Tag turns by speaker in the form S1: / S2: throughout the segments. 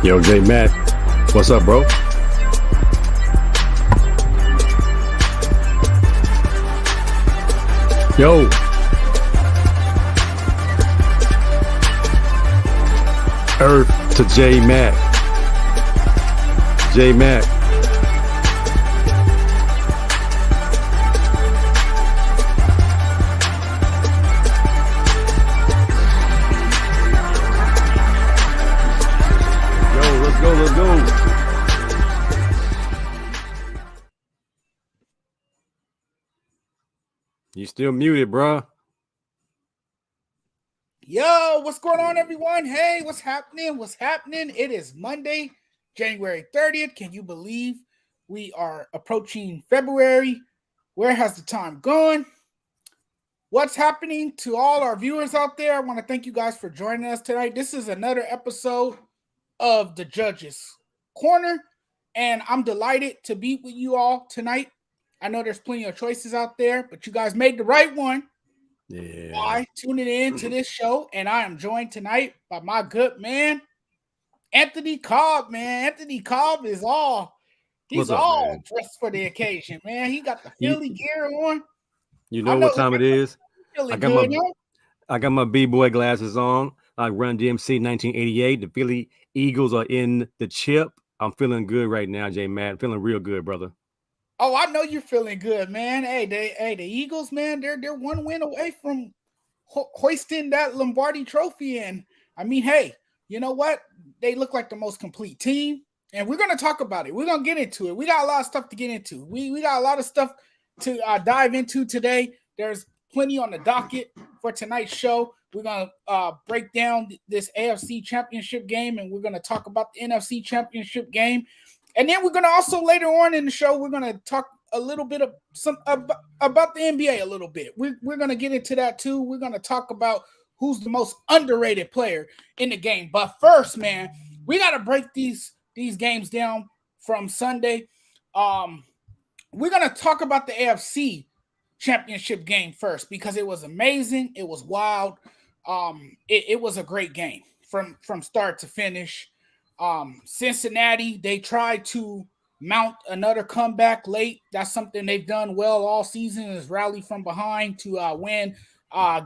S1: Yo, J Matt, what's up, bro? Yo, Earth to J Matt. J Matt. Yo, let's go, let's go. You still muted, bro.
S2: Yo, what's going on, everyone? Hey, what's happening? What's happening? It is Monday, January 30th. Can you believe we are approaching February? Where has the time gone? What's happening to all our viewers out there? I want to thank you guys for joining us tonight. This is another episode of the Judges Corner, and I'm delighted to be with you all tonight. I know there's plenty of choices out there, but you guys made the right one.
S1: Yeah.
S2: By tuning in to this show, and I am joined tonight by my good man, Anthony Cobb. Man, Anthony Cobb is he's all dressed for the occasion, man. He got the Philly gear on.
S1: You know what time it is? I got my B-boy glasses on. I run DMC 1988. The Philly Eagles are in the chip. I'm feeling good right now, J Matt. I'm feeling real good, brother.
S2: Oh, I know you're feeling good, man. Hey, the Eagles, man, they're one win away from hoisting that Lombardi trophy. And I mean, hey, you know what? They look like the most complete team, and we're gonna talk about it. We're gonna get into it. We got a lot of stuff to get into. We got a lot of stuff to dive into today. There's plenty on the docket for tonight's show. We're gonna break down this AFC Championship game, and we're gonna talk about the NFC Championship game. And then we're going to also later on in the show, we're going to talk a little bit about the NBA a little bit. We're going to get into that too. We're going to talk about who's the most underrated player in the game. But first, man, we got to break these games down from Sunday. We're going to talk about the AFC Championship game first because it was amazing. It was wild. It was a great game from start to finish. Cincinnati, they tried to mount another comeback late. That's something they've done well all season, is rally from behind to win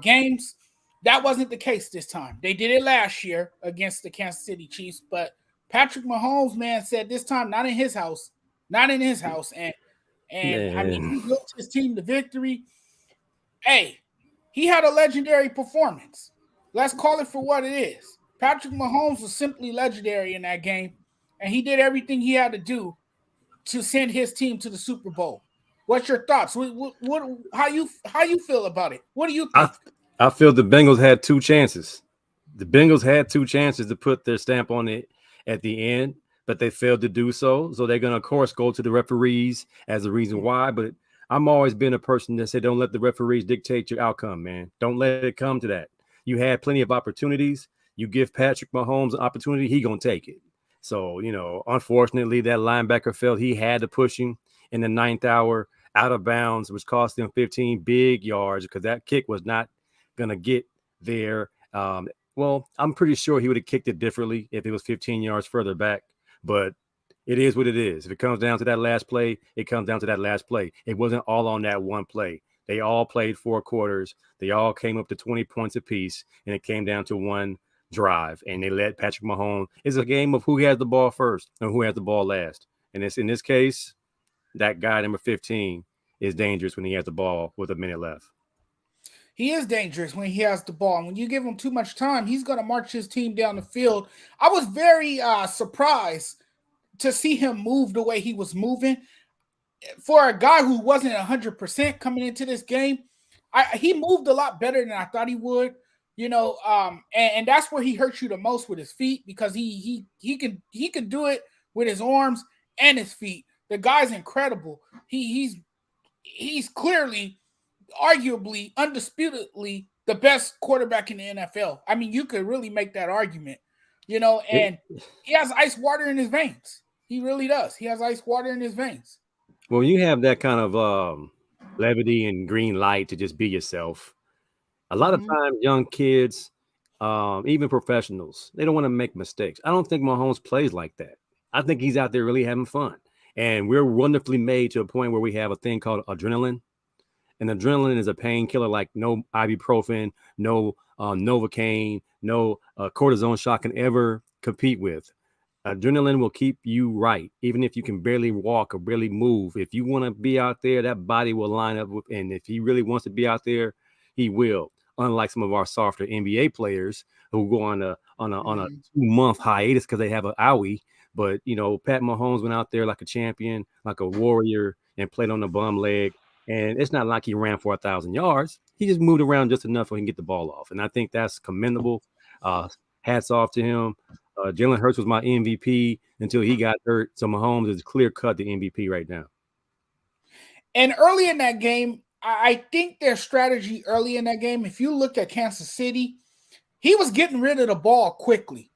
S2: games. That wasn't the case this time. They did it last year against the Kansas City Chiefs, but Patrick Mahomes, man, said this time not in his house. And I mean, he built his team to victory. Hey, he had a legendary performance. Let's call it for what it is. Patrick Mahomes was simply legendary in that game, and he did everything he had to do to send his team to the Super Bowl. What's your thoughts? How you feel about it? What do you think?
S1: I feel the Bengals had two chances. The Bengals had two chances to put their stamp on it at the end, but they failed to do so. So they're going to, of course, go to the referees as a reason why. But I'm always been a person that said, don't let the referees dictate your outcome, man. Don't let it come to that. You had plenty of opportunities. You give Patrick Mahomes an opportunity, he going to take it. So, unfortunately, that linebacker felt he had to push him in the ninth hour out of bounds, which cost him 15 big yards because that kick was not going to get there. Well, I'm pretty sure he would have kicked it differently if it was 15 yards further back. But it is what it is. If it comes down to that last play, it comes down to that last play. It wasn't all on that one play. They all played 4 quarters. They all came up to 20 points apiece, and it came down to one drive, and they let Patrick Mahomes. It's a game of who has the ball first and who has the ball last. And it's in this case, that guy number 15 is dangerous when he has the ball with a minute left.
S2: He is dangerous when he has the ball. And when you give him too much time, he's going to march his team down the field. I was very surprised to see him move the way he was moving. For a guy who wasn't 100% coming into this game, he moved a lot better than I thought he would. And that's where he hurts you the most with his feet, because he can do it with his arms and his feet. The guy's incredible. He's clearly, arguably, undisputedly the best quarterback in the NFL. I mean, you could really make that argument, and he has ice water in his veins. He really does. He has ice water in his veins.
S1: Well, you have that kind of levity and green light to just be yourself. A lot of times young kids even professionals, they don't want to make mistakes. I don't think Mahomes plays like that. I think he's out there really having fun. And we're wonderfully made to a point where we have a thing called adrenaline. And adrenaline is a painkiller like no ibuprofen, no Novocaine, no cortisone shot can ever compete with. Adrenaline will keep you right, even if you can barely walk or barely move. If you want to be out there, that body will line up with, and if he really wants to be out there, he will. Unlike some of our softer NBA players who go on a 2-month hiatus because they have an owie. But Pat Mahomes went out there like a champion, like a warrior, and played on the bum leg. And it's not like he ran for 1,000 yards. He just moved around just enough so he can get the ball off. And I think that's commendable. Hats off to him. Jalen Hurts was my MVP until he got hurt. So Mahomes is clear cut the MVP right now.
S2: And early in that game, I think their strategy early in that game, if you look at Kansas City, he was getting rid of the ball quickly.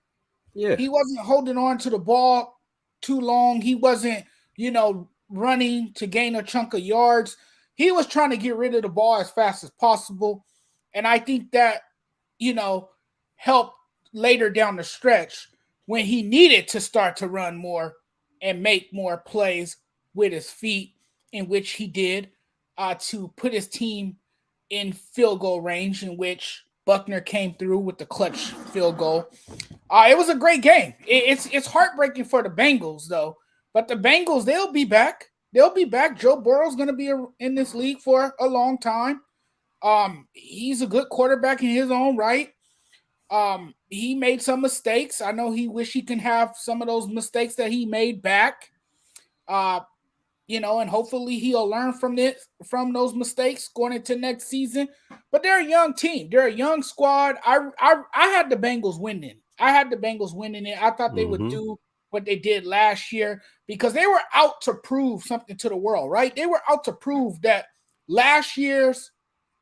S1: Yeah.
S2: He wasn't holding on to the ball too long. He wasn't, running to gain a chunk of yards. He was trying to get rid of the ball as fast as possible. And I think that, helped later down the stretch when he needed to start to run more and make more plays with his feet, in which he did, to put his team in field goal range, in which Buckner came through with the clutch field goal. It was a great game. It's heartbreaking for the Bengals, though. But the Bengals, they'll be back. They'll be back. Joe Burrow's going to be in this league for a long time. He's a good quarterback in his own right. He made some mistakes. I know he wish he can have some of those mistakes that he made back. And hopefully he'll learn from those mistakes going into next season. But they're a young team. They're a young squad. I had the Bengals winning. it. I thought they would do what they did last year because they were out to prove something to the world, right? They were out to prove that last year's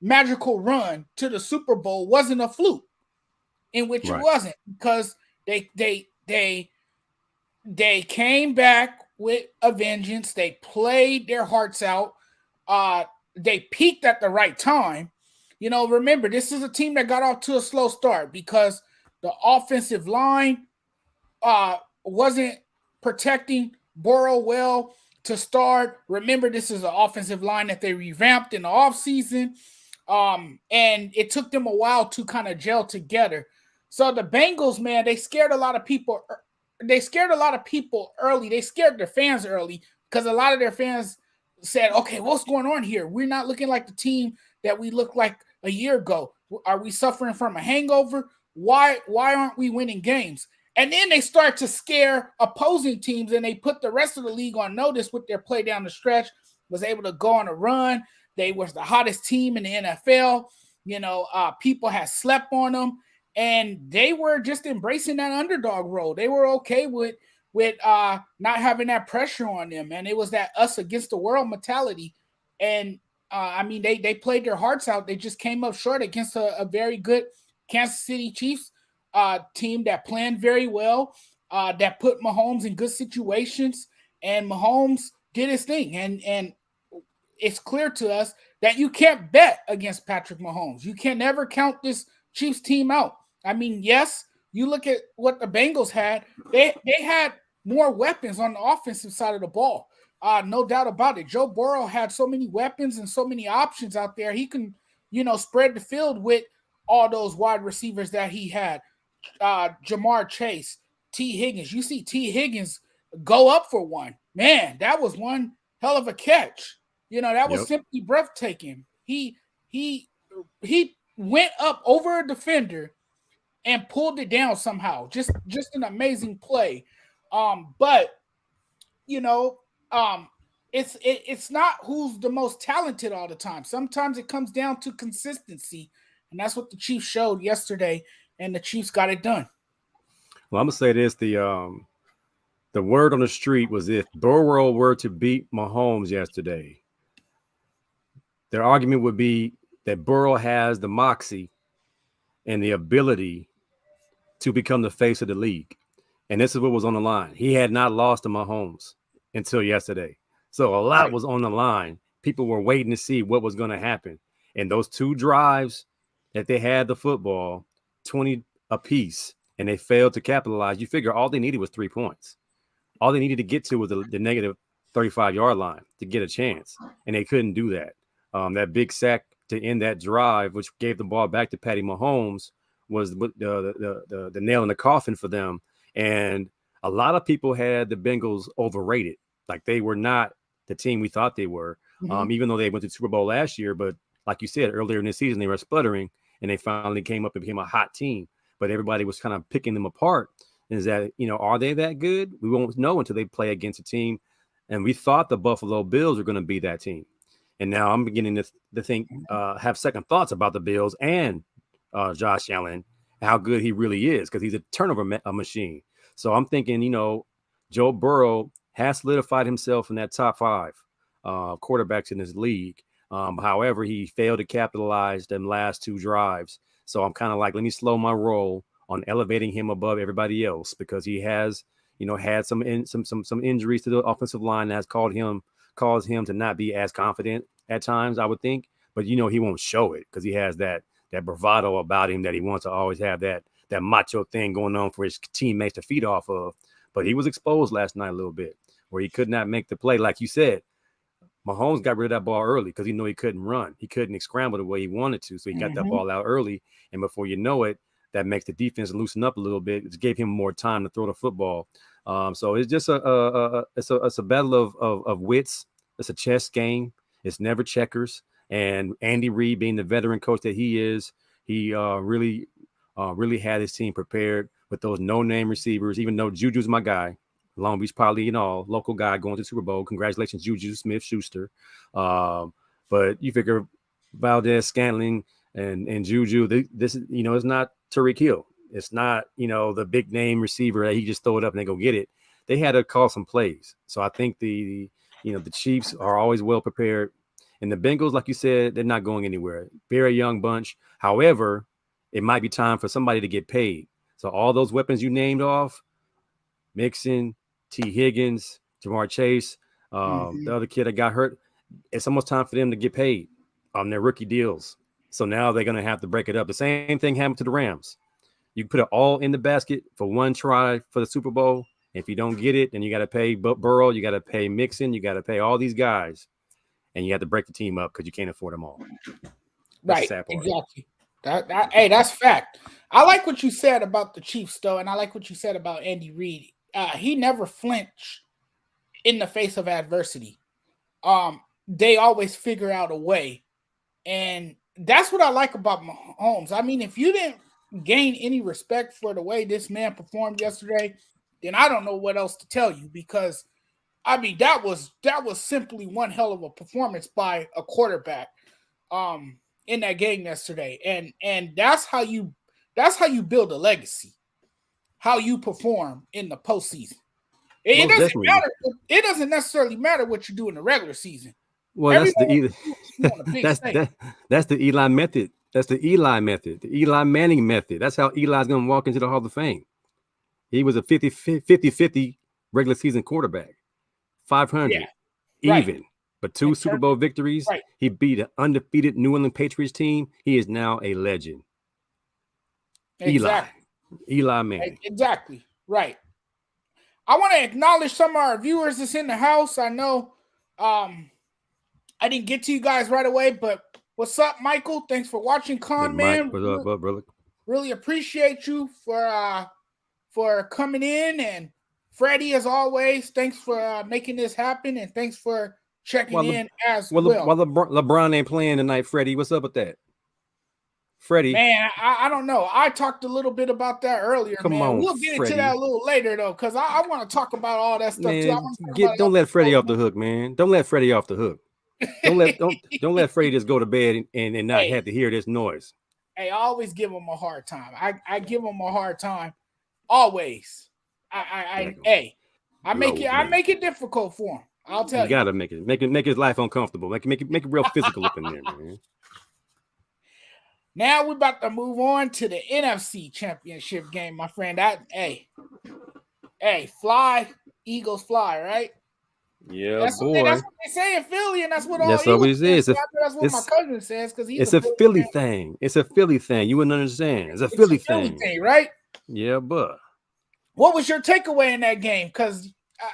S2: magical run to the Super Bowl wasn't a fluke, in which it wasn't, because they came back with a vengeance. They played their hearts out. They peaked at the right time. Remember, this is a team that got off to a slow start because the offensive line wasn't protecting Burrow well to start. Remember, this is an offensive line that they revamped in the offseason. And it took them a while to kind of gel together. So the Bengals, man, they scared a lot of people. They scared a lot of people early. They scared their fans early because a lot of their fans said, okay, what's going on here? We're not looking like the team that we looked like a year ago. Are we suffering from a hangover? Why aren't we winning games? And then they start to scare opposing teams, and they put the rest of the league on notice with their play down the stretch, was able to go on a run. They was the hottest team in the NFL. People had slept on them, and they were just embracing that underdog role. They were okay with not having that pressure on them, and it was that us against the world mentality. And they played their hearts out. They just came up short against a very good Kansas City Chiefs team that planned very well, that put Mahomes in good situations, and Mahomes did his thing. And it's clear to us that you can't bet against Patrick Mahomes. You can never count this Chiefs team out. Yes, you look at what the Bengals had. They had more weapons on the offensive side of the ball. No doubt about it. Joe Burrow had so many weapons and so many options out there. He can, spread the field with all those wide receivers that he had. Jamar Chase, T. Higgins. You see T. Higgins go up for one. Man, that was one hell of a catch. That was simply breathtaking. He went up over a defender and pulled it down somehow. Just an amazing play. But it's not who's the most talented all the time. Sometimes it comes down to consistency, and that's what the Chiefs showed yesterday, and the Chiefs got it done.
S1: Well, I'm gonna say this: the word on the street was if Burrow were to beat Mahomes yesterday, their argument would be that Burrow has the moxie and the ability to become the face of the league. And this is what was on the line. He had not lost to Mahomes until yesterday. So a lot was on the line. People were waiting to see what was going to happen. And those two drives that they had the football, 20 apiece, and they failed to capitalize. You figure all they needed was 3 points. All they needed to get to was the negative 35-yard line to get a chance, and they couldn't do that. That big sack to end that drive, which gave the ball back to Patty Mahomes, was the nail in the coffin for them. And a lot of people had the Bengals overrated. Like, they were not the team we thought they were, even though they went to the Super Bowl last year. But like you said, earlier in the season, they were sputtering, and they finally came up and became a hot team. But everybody was kind of picking them apart. Is that, are they that good? We won't know until they play against a team. And we thought the Buffalo Bills were going to be that team. And now I'm beginning to think, have second thoughts about the Bills and Josh Allen, how good he really is, because he's a turnover machine. So I'm thinking, Joe Burrow has solidified himself in that top 5 quarterbacks in this league. However, he failed to capitalize them last 2 drives. So I'm kind of like, let me slow my roll on elevating him above everybody else, because he has, had some injuries to the offensive line that has caused him to not be as confident at times, I would think. But he won't show it, because he has that bravado about him that he wants to always have that macho thing going on for his teammates to feed off of. But he was exposed last night a little bit, where he could not make the play. Like you said, Mahomes got rid of that ball early because he knew he couldn't run. He couldn't scramble the way he wanted to. So he got that ball out early. And before you know it, that makes the defense loosen up a little bit. It gave him more time to throw the football. So it's just a battle of wits. It's a chess game. It's never checkers. And Andy Reid, being the veteran coach that he is, he really had his team prepared with those no-name receivers, even though Juju's my guy. Long Beach Poly, local guy going to the Super Bowl. Congratulations, Juju Smith-Schuster. But you figure Valdez, Scantling, and Juju, this is, it's not Tyreek Hill. It's not, the big name receiver that he just throw it up and they go get it. They had to call some plays. So I think the Chiefs are always well prepared. And the Bengals, like you said, they're not going anywhere. Very young bunch. However, it might be time for somebody to get paid. So all those weapons you named off, Mixon, T. Higgins, Jamar Chase, the other kid that got hurt, it's almost time for them to get paid on their rookie deals. So now they're going to have to break it up. The same thing happened to the Rams. You put it all in the basket for one try for the Super Bowl. If you don't get it, then you got to pay Burrow, you got to pay Mixon, you got to pay all these guys, and you have to break the team up because you can't afford them all.
S2: Right, exactly. Hey, that's fact. I like what you said about the Chiefs, though, and I like what you said about Andy Reid. He never flinched in the face of adversity. They always figure out a way, and that's what I like about Mahomes. I mean, if you didn't gain any respect for the way this man performed yesterday, then I don't know what else to tell you, because I mean, that was simply one hell of a performance by a quarterback in that game yesterday. And that's how you build a legacy, how you perform in the postseason. It doesn't matter. It doesn't necessarily matter what you do in the regular season.
S1: Well, that's the Eli method. That's the Eli method, the Eli Manning method. That's how Eli's going to walk into the Hall of Fame. He was a 50-50 regular season quarterback, 500 even, right. But 2 Super Bowl victories. Right. He beat an undefeated New England Patriots team. He is now a legend. Exactly. Eli Manning.
S2: Exactly. Right. I want to acknowledge some of our viewers that's in the house. I know I didn't get to you guys right away, but what's up, Michael? Thanks for watching, man.
S1: What's up, brother?
S2: Really appreciate you for coming in, and Freddie, as always, thanks for making this happen, and thanks for checking in as well.
S1: While LeBron ain't playing tonight, Freddie, what's up with that? Freddie,
S2: man, I don't know. I talked a little bit about that earlier. Come on, we'll get into that a little later though, because I want to talk about all that stuff too.
S1: Don't let Freddie off the hook, man. Don't let Freddie off the hook. Don't let Freddie just go to bed and not have to hear this noise.
S2: Hey, I always give him a hard time. I give him a hard time. Always. I make it difficult for him. I'll tell you.
S1: You gotta make his life uncomfortable. Make it real physical up in there, man.
S2: Now we're about to move on to the NFC Championship game, my friend. Fly, Eagles fly, right?
S1: Yeah,
S2: That's
S1: boy.
S2: what they say in Philly, and that's what all
S1: That's
S2: Eagles
S1: always
S2: fans
S1: is.
S2: say. I know that's what my cousin says because he's a
S1: It's a
S2: Philly
S1: Philly
S2: fan.
S1: thing. It's a Philly thing. You wouldn't understand. It's a
S2: It's a
S1: Philly
S2: Philly
S1: thing.
S2: thing, right?
S1: Yeah, but
S2: What was your takeaway in that game? Because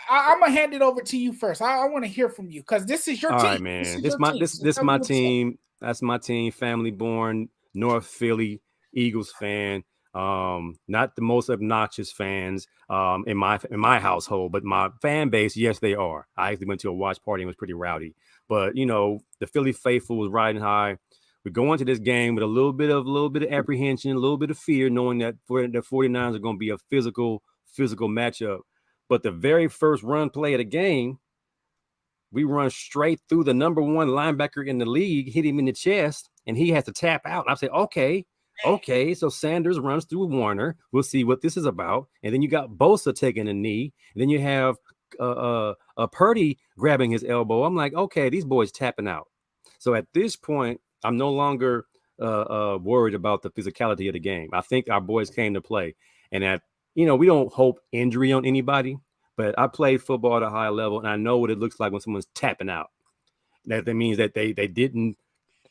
S2: I'm gonna hand it over to you first. I want to hear from you because this is your
S1: all
S2: team.
S1: right, man.
S2: This is
S1: This
S2: your
S1: my
S2: team.
S1: this
S2: So
S1: this
S2: tell me
S1: my
S2: what's up.
S1: team. That's my team. Family born North Philly Eagles fan. Not the most obnoxious fans in my household, but my fan base, yes, they are. I actually went to a watch party and was pretty rowdy. But the Philly faithful was riding high. We go into this game with a little bit of apprehension, a little bit of fear, knowing that the 49ers are going to be a physical matchup. But the very first run play of the game, we run straight through the number one linebacker in the league, hit him in the chest, and he has to tap out. And I say, okay. So Sanders runs through Warner. We'll see what this is about. And then you got Bosa taking a knee. And then you have Purdy grabbing his elbow. I'm like, okay, these boys tapping out. So at this point, I'm no longer worried about the physicality of the game. I think our boys came to play. And we don't hope injury on anybody. But I played football at a high level, and I know what it looks like when someone's tapping out. That means that they didn't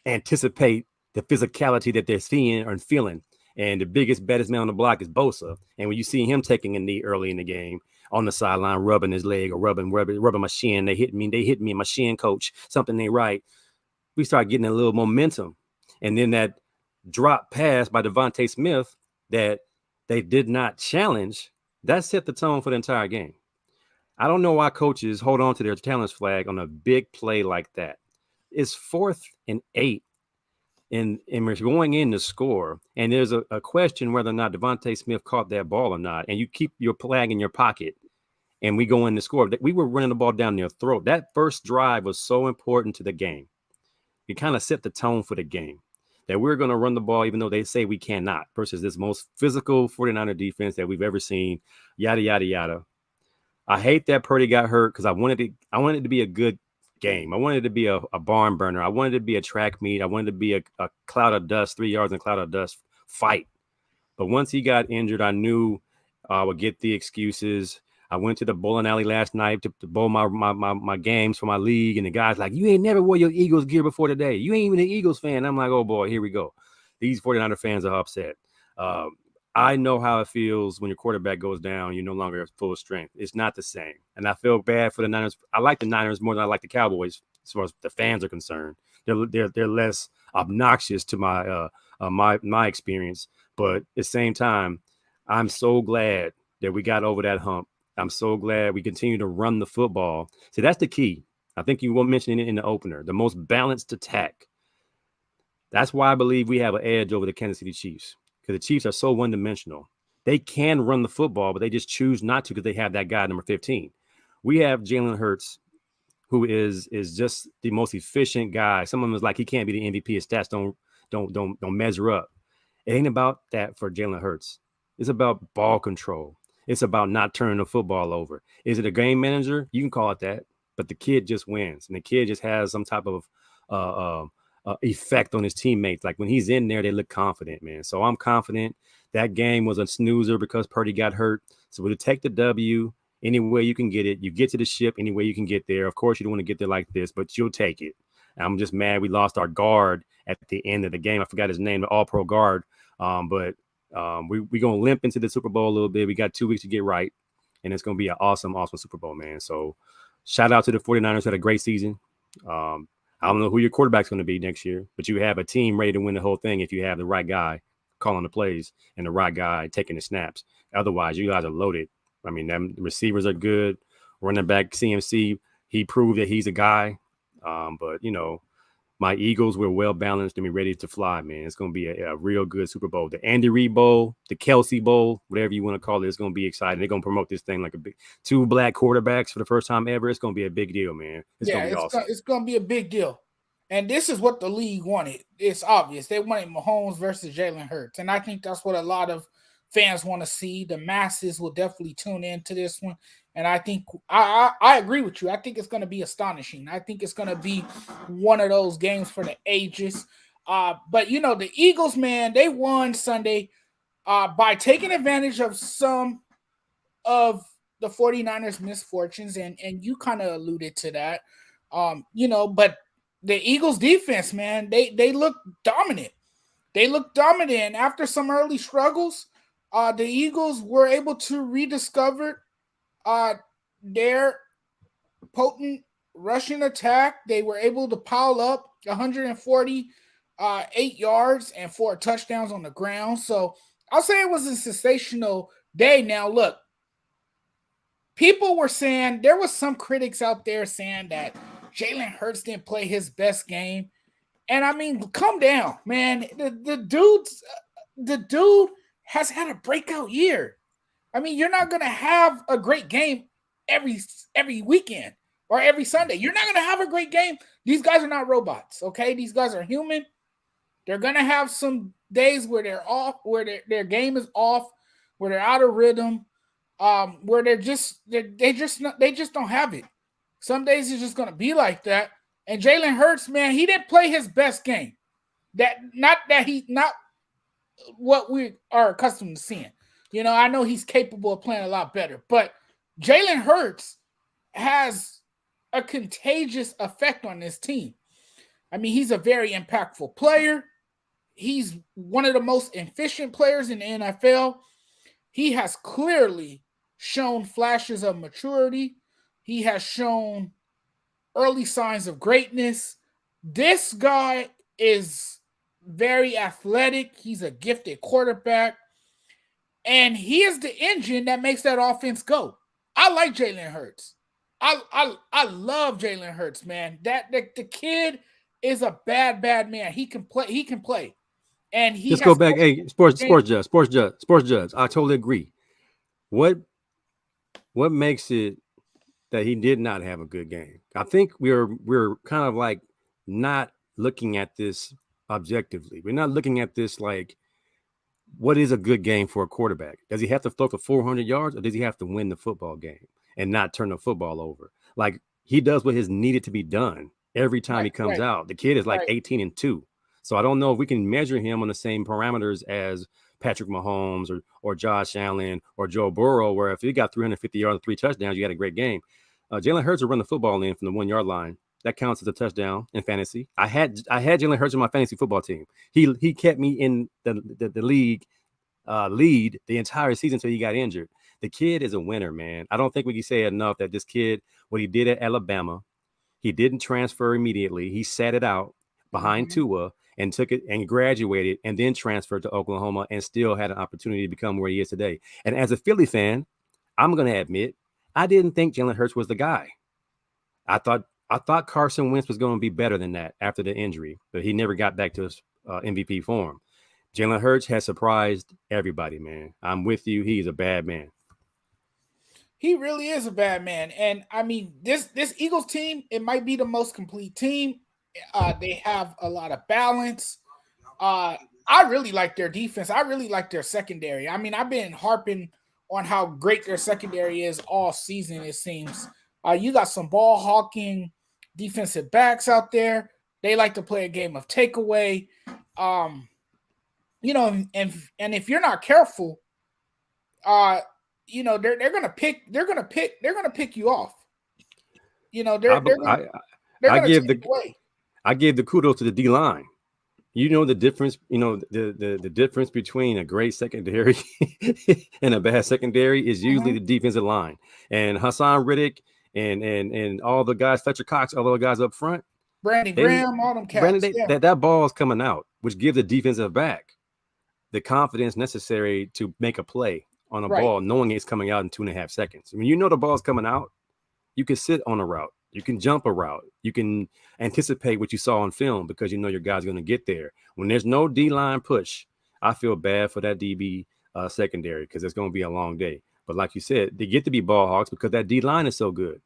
S1: anticipate the physicality that they're seeing or feeling. And the biggest, baddest man on the block is Bosa. And when you see him taking a knee early in the game on the sideline, rubbing his leg or rubbing my shin, they hit me in my shin, coach. Something ain't right. We start getting a little momentum. And then that drop pass by Devontae Smith that they did not challenge, that set the tone for the entire game. I don't know why coaches hold on to their challenge flag on a big play like that. It's 4th and 8, and we're going in to score, and there's a question whether or not Devontae Smith caught that ball or not, and you keep your flag in your pocket, and we go in to score. We were running the ball down their throat. That first drive was so important to the game. It kind of set the tone for the game that we're going to run the ball even though they say we cannot versus this most physical 49er defense that we've ever seen, yada, yada, yada. I hate that Purdy got hurt because I wanted it to be a good game. I wanted it to be a barn burner. I wanted it to be a track meet. I wanted it to be a cloud of dust, 3 yards in a cloud of dust fight. But once he got injured, I knew I would get the excuses. I went to the bowling alley last night to bowl my games for my league, and the guy's like, you ain't never wore your Eagles gear before today. You ain't even an Eagles fan. I'm like, oh, boy, here we go. These 49er fans are upset. I know how it feels when your quarterback goes down. You're no longer at full strength. It's not the same. And I feel bad for the Niners. I like the Niners more than I like the Cowboys as far as the fans are concerned. They're less obnoxious to my experience. But at the same time, I'm so glad that we got over that hump. I'm so glad we continue to run the football. See, that's the key. I think you won't mention it in the opener. The most balanced attack. That's why I believe we have an edge over the Kansas City Chiefs. Because the Chiefs are so one-dimensional. They can run the football, but they just choose not to because they have that guy, number 15. We have Jalen Hurts, who is just the most efficient guy. Some of them is like he can't be the MVP. His stats don't measure up. It ain't about that for Jalen Hurts. It's about ball control. It's about not turning the football over. Is it a game manager? You can call it that, but the kid just wins, and the kid just has some type of effect on his teammates. Like when he's in there, they look confident, man. So I'm confident. That game was a snoozer because Purdy got hurt. So we'll take the W any way you can get it. You get to the ship any way you can get there. Of course, you don't want to get there like this, but you'll take it. I'm just mad we lost our guard at the end of the game. I forgot his name, the all-pro guard. But we're going to limp into the Super Bowl a little bit. We got 2 weeks to get right, and it's going to be an awesome, awesome Super Bowl, man. So shout out to the 49ers. Had a great season. I don't know who your quarterback's going to be next year, but you have a team ready to win the whole thing if you have the right guy calling the plays and the right guy taking the snaps. Otherwise, you guys are loaded. I mean, them receivers are good. Running back CMC, he proved that he's a guy. But, my Eagles were well balanced and be ready to fly, man. It's going to be a real good Super Bowl. The Andy Reid Bowl, the Kelsey Bowl, whatever you want to call it, it's going to be exciting. They're going to promote this thing like a big 2 black quarterbacks for the first time ever. It's going to be a big deal, man. It's going to be awesome.
S2: It's going to be a big deal. And this is what the league wanted. It's obvious. They wanted Mahomes versus Jalen Hurts. And I think that's what a lot of fans want to see. The masses will definitely tune into this one. And I think I agree with you. I think it's going to be astonishing. I think it's going to be one of those games for the ages. But, the Eagles, man, they won Sunday by taking advantage of some of the 49ers misfortunes, and you kind of alluded to that. But the Eagles defense, man, they look dominant. They look dominant. And after some early struggles, the Eagles were able to rediscover their potent rushing attack. They were able to pile up 148 yards and 4 touchdowns on the ground. So I'll say it was a sensational day. Now, look, people were saying, there was some critics out there saying that Jalen Hurts didn't play his best game. And I mean, calm down, man. The dude has had a breakout year. I mean, you're not going to have a great game every weekend or every Sunday. You're not going to have a great game. These guys are not robots, okay? These guys are human. They're going to have some days where they're off, where their game is off, where they're out of rhythm, where they just don't have it. Some days it's just going to be like that. And Jalen Hurts, man, he didn't play his best game. Not what we are accustomed to seeing. I know he's capable of playing a lot better, but Jalen Hurts has a contagious effect on this team. I mean, he's a very impactful player. He's one of the most efficient players in the NFL. He has clearly shown flashes of maturity. He has shown early signs of greatness. This guy is very athletic. He's a gifted quarterback. And he is the engine that makes that offense go. I like Jalen Hurts. I love Jalen Hurts, man. The kid is a bad man. He can play. And he
S1: just go back. Hey, sports judge. I totally agree. What makes it that he did not have a good game? I think we're kind of like not looking at this objectively. We're not looking at this like, what is a good game for a quarterback? Does he have to throw for 400 yards, or does he have to win the football game and not turn the football over? Like, he does what is needed to be done every time he comes out. The kid is like 18-2. So I don't know if we can measure him on the same parameters as Patrick Mahomes or Josh Allen or Joe Burrow, where if he got 350 yards and 3 touchdowns, you had a great game. Jalen Hurts will run the football in from the 1 yard line. That counts as a touchdown in fantasy. I had Jalen Hurts on my fantasy football team. He kept me in the league lead the entire season until he got injured. The kid is a winner, man. I don't think we can say enough that this kid, what he did at Alabama, he didn't transfer immediately. He sat it out behind Tua and took it and graduated and then transferred to Oklahoma and still had an opportunity to become where he is today. And as a Philly fan, I'm going to admit, I didn't think Jalen Hurts was the guy. I thought Carson Wentz was going to be better than that after the injury, but he never got back to his MVP form. Jalen Hurts has surprised everybody, man. I'm with you. He's a bad man.
S2: He really is a bad man. And I mean, this Eagles team, it might be the most complete team. They have a lot of balance. I really like their defense. I really like their secondary. I mean, I've been harping on how great their secondary is all season, it seems. You got some ball hawking defensive backs out there. They like to play a game of takeaway. And if you're not careful, they're gonna pick you off.
S1: I give the kudos to the D line. The difference, the difference between a great secondary and a bad secondary is usually the defensive line. And Hassan Riddick and all the guys, Fletcher Cox, all the guys up front,
S2: Brandon Graham, all them cats.
S1: That ball is coming out, which gives the defensive back the confidence necessary to make a play on a ball, knowing it's coming out in 2.5 seconds. When the ball's coming out, you can sit on a route. You can jump a route. You can anticipate what you saw on film because your guy's going to get there. When there's no D-line push, I feel bad for that DB secondary because it's going to be a long day. But like you said, they get to be ball hawks because that D-line is so good.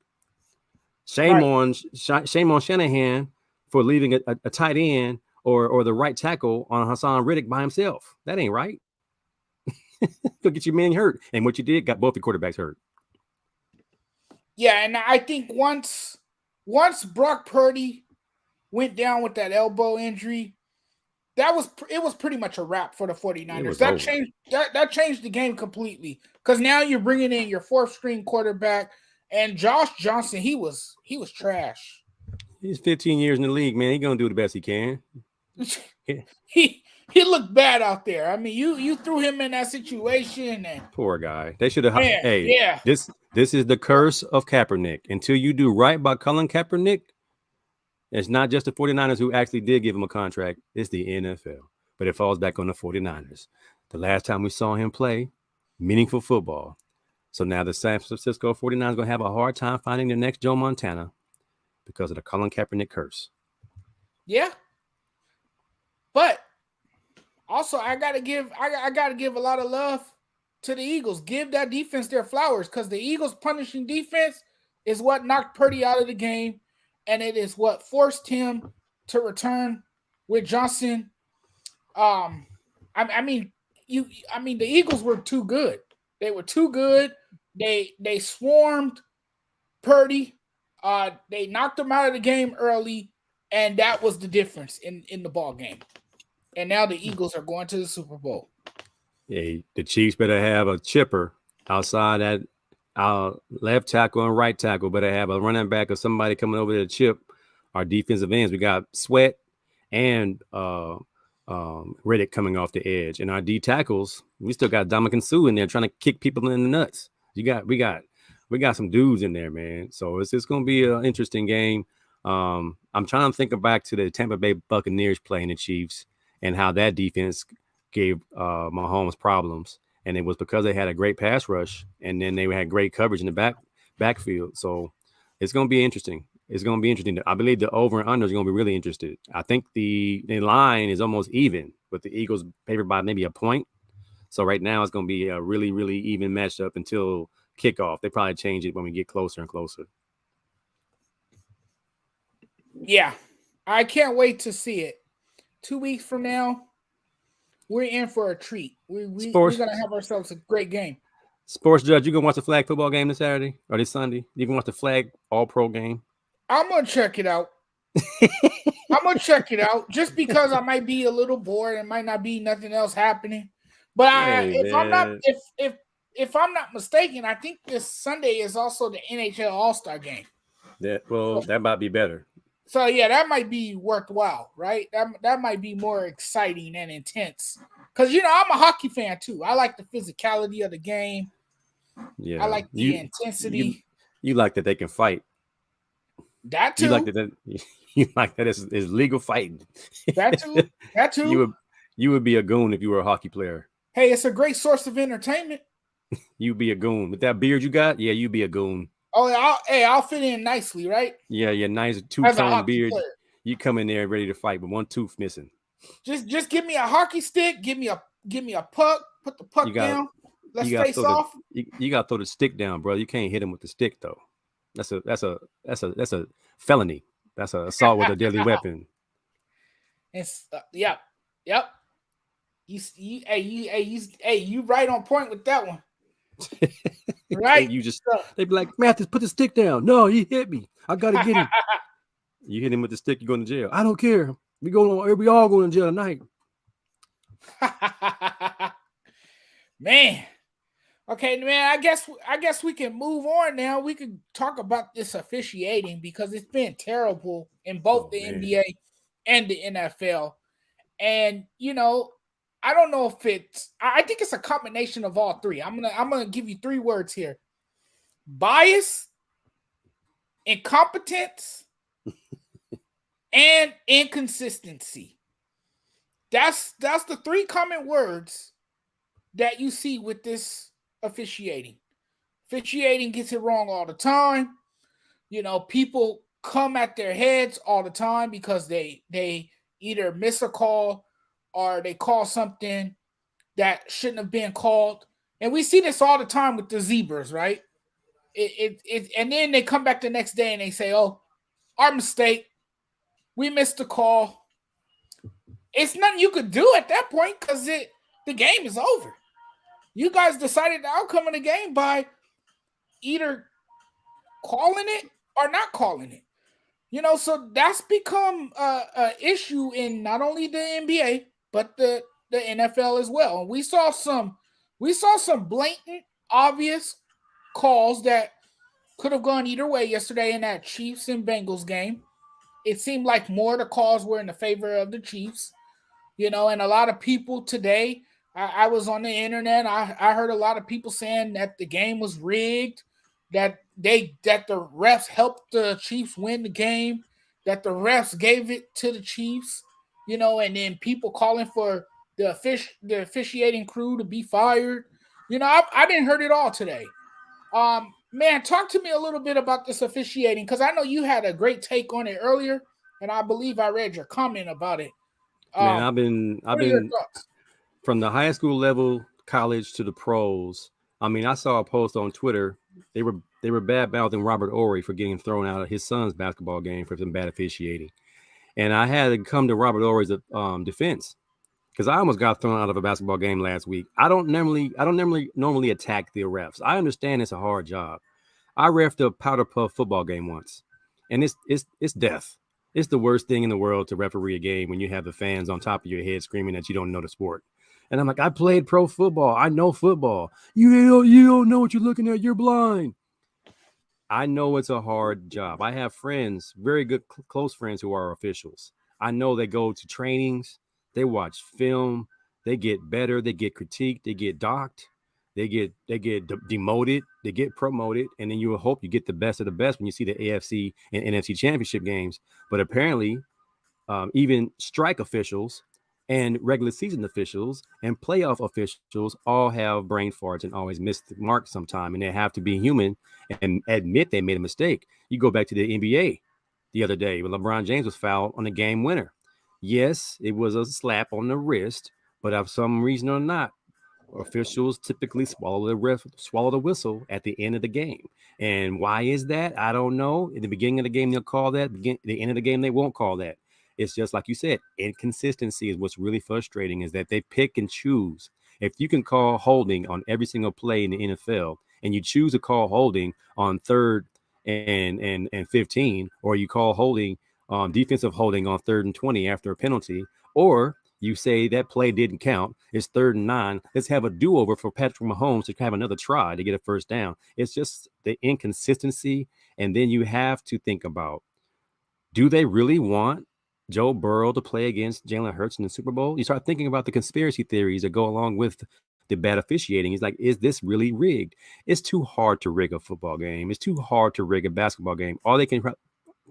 S1: Shame on Shanahan for leaving a tight end or the right tackle on Hassan Riddick by himself. That ain't right. Go get your man hurt. And what you did got both the quarterbacks hurt.
S2: Yeah, and I think once Brock Purdy went down with that elbow injury, it was pretty much a wrap for the 49ers. That changed the game completely because now you're bringing in your fourth string quarterback and Josh Johnson. He was trash.
S1: He's 15 years in the league, man. He's gonna do the best he can.
S2: he looked bad out there. I mean, you threw him in that situation and
S1: poor guy. They should have.
S2: Yeah.
S1: This is the curse of Kaepernick. Until you do right by Colin Kaepernick, it's not just the 49ers who actually did give him a contract. It's the NFL. But it falls back on the 49ers. The last time we saw him play meaningful football. So now the San Francisco 49ers are going to have a hard time finding their next Joe Montana because of the Colin Kaepernick curse.
S2: Yeah. But also I gotta give a lot of love to the Eagles. Give that defense their flowers because the Eagles punishing defense is what knocked Purdy out of the game. And it is what forced him to return with Johnson. I mean, the Eagles were too good. They were too good. They swarmed Purdy. They knocked him out of the game early, and that was the difference in the ball game. And now the Eagles are going to the Super Bowl.
S1: Yeah, the Chiefs better have a chipper outside that left tackle and right tackle, but I have a running back or somebody coming over to chip our defensive ends. We got Sweat and Riddick coming off the edge, and our D tackles. We still got Dominican Sue in there trying to kick people in the nuts. We got some dudes in there, man. So it's going to be an interesting game. I'm trying to think back to the Tampa Bay Buccaneers playing the Chiefs and how that defense gave Mahomes problems. And it was because they had a great pass rush, and then they had great coverage in the backfield. So it's going to be interesting. It's going to be interesting. I believe the over and under is going to be really interested. I think the line is almost even, with the Eagles favored by maybe a point. So right now it's going to be a really, really even matchup until kickoff. They probably change it when we get closer and closer.
S2: Yeah, I can't wait to see it. 2 weeks from now, we're in for a treat. We're going to have ourselves a great game.
S1: Sports Judge, you going to watch the flag football game this Saturday or this Sunday? You can watch the flag all-pro game?
S2: I'm going to check it out. Just because I might be a little bored and might not be nothing else happening. But if I'm not mistaken, I think this Sunday is also the NHL All-Star game.
S1: That might be better.
S2: So yeah, that might be worthwhile, right? That might be more exciting and intense. Because I'm a hockey fan too. I like the physicality of the game.
S1: Yeah,
S2: I like the intensity.
S1: You like that they can fight.
S2: That too.
S1: You like that it's legal fighting.
S2: That too.
S1: You would be a goon if you were a hockey player.
S2: Hey, it's a great source of entertainment.
S1: You'd be a goon with that beard you got. Yeah, you'd be a goon.
S2: Oh, I'll fit in nicely, right?
S1: Yeah, nice two-tone beard. Player. You come in there ready to fight with one tooth missing.
S2: Just give me a hockey stick. Give me a puck. Put the puck down. Let's face off.
S1: You got to throw the stick down, bro. You can't hit him with the stick though. That's a felony. That's an assault with a deadly weapon.
S2: It's yep. You right on point with that one. Right?
S1: They'd be like, Mathis, put the stick down. No, he hit me. I gotta get him. You hit him with the stick, you're going to jail. I don't care. We all going to jail tonight.
S2: Man. Okay, man. I guess we can move on now. We can talk about this officiating because it's been terrible in both the NBA and the NFL. And I don't know if I think it's a combination of all three. I'm gonna give you 3 words here: bias, incompetence, and inconsistency. That's the 3 common words that you see with this officiating. Officiating gets it wrong all the time. People come at their heads all the time because they either miss a call or they call something that shouldn't have been called. And we see this all the time with the zebras, right? And then they come back the next day and they say, oh, our mistake. We missed the call. It's nothing you could do at that point because the game is over. You guys decided the outcome of the game by either calling it or not calling it. So that's become a issue in not only the NBA but the NFL as well. And we saw some blatant, obvious calls that could have gone either way yesterday in that Chiefs and Bengals game. It seemed like more of the calls were in the favor of the Chiefs. And a lot of people today, I was on the internet, I heard a lot of people saying that the game was rigged, that the refs helped the Chiefs win the game, that the refs gave it to the Chiefs, and then people calling for the officiating crew to be fired. I didn't heard it all today. Man, talk to me a little bit about this officiating, because I know you had a great take on it earlier, and I believe I read your comment about it.
S1: Man, I've
S2: What are your
S1: been
S2: thoughts?
S1: from the high school level, college to the pros. I mean, I saw a post on Twitter. They were bad mouthing Robert Ory for getting thrown out of his son's basketball game for some bad officiating, and I had to come to Robert Ory's defense because I almost got thrown out of a basketball game last week. I don't normally attack the refs. I understand it's a hard job. I refed a powder puff football game once, and it's death. It's the worst thing in the world to referee a game when you have the fans on top of your head screaming that you don't know the sport. And I'm like, I played pro football. I know football. You don't know what you're looking at. You're blind. I know it's a hard job. I have friends, very good close friends who are officials. I know they go to trainings, they watch film, they get better, they get critiqued, they get docked, they get demoted, they get promoted, and then you will hope you get the best of the best when you see the AFC and NFC Championship games. But apparently, even strike officials and regular season officials and playoff officials all have brain farts and always miss the mark sometime, and they have to be human and admit they made a mistake. You go back to the NBA the other day when LeBron James was fouled on the game winner. Yes, it was a slap on the wrist, but of some reason or not, officials typically swallow the whistle at the end of the game. And why is that? I don't know. In the beginning of the game, they'll call that. The end of the game, they won't call that. It's just like you said, inconsistency is what's really frustrating, is that they pick and choose. If you can call holding on every single play in the NFL and you choose to call holding on third and 15, or you call holding defensive holding on third and 20 after a penalty, or you say that play didn't count. It's 3rd and 9. Let's have a do-over for Patrick Mahomes to have another try to get a first down. It's just the inconsistency. And then you have to think about, do they really want Joe Burrow to play against Jalen Hurts in the Super Bowl? You start thinking about the conspiracy theories that go along with the bad officiating. It's like, is this really rigged? It's too hard to rig a football game. It's too hard to rig a basketball game. All they can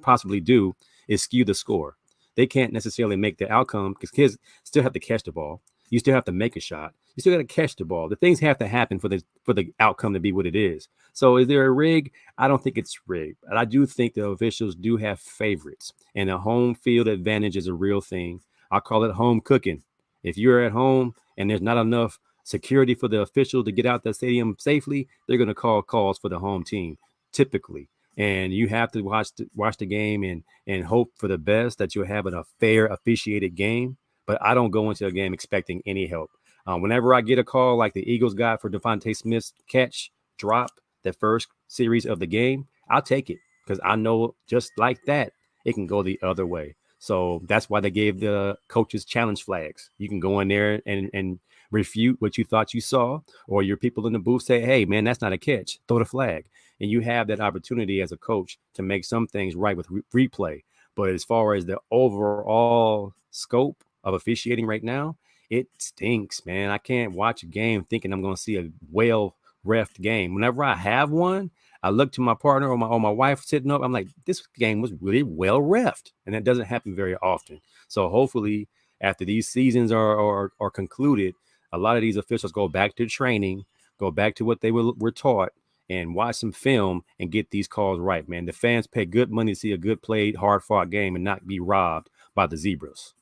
S1: possibly do is skew the score. They can't necessarily make the outcome because kids still have to catch the ball. You still have to make a shot. You still got to catch the ball. The things have to happen for the outcome to be what it is. So is there a rig? I don't think it's rigged. But I do think the officials do have favorites. And the home field advantage is a real thing. I call it home cooking. If you're at home and there's not enough security for the official to get out the stadium safely, they're going to call calls for the home team, typically. And you have to watch the game and hope for the best that you'll have a fair officiated game. But I don't go into a game expecting any help. Whenever I get a call like the Eagles got for Devontae Smith's catch drop, the first series of the game, I'll take it because I know just like that, it can go the other way. So that's why they gave the coaches challenge flags. You can go in there and refute what you thought you saw, or your people in the booth say, hey, man, that's not a catch. Throw the flag. And you have that opportunity as a coach to make some things right with replay. But as far as the overall scope of officiating right now, it stinks, man. I can't watch a game thinking I'm going to see a well-refed game. Whenever I have one, I look to my partner or my wife sitting up. I'm like, this game was really well-refed. And that doesn't happen very often. So hopefully after these seasons are concluded, a lot of these officials go back to training, go back to what they were taught, and watch some film and get these calls right, man. The fans pay good money to see a good played, hard-fought game and not be robbed by the zebras.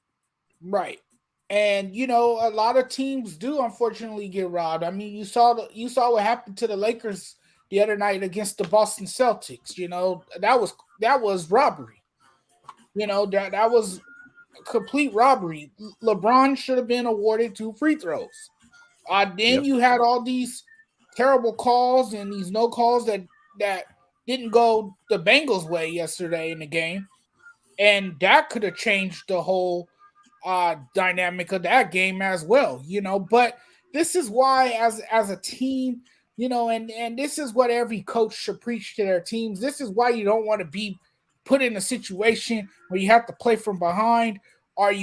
S2: Right. And a lot of teams do unfortunately get robbed. I mean, you saw what happened to the Lakers the other night against the Boston Celtics. That was robbery. That was complete robbery. LeBron should have been awarded 2 free throws. Then you had all these terrible calls and these no calls that didn't go the Bengals' way yesterday in the game. and that could have changed the whole dynamic of that game as well, but this is why as a team, and this is what every coach should preach to their teams. This is why you don't want to be put in a situation where you have to play from behind. Are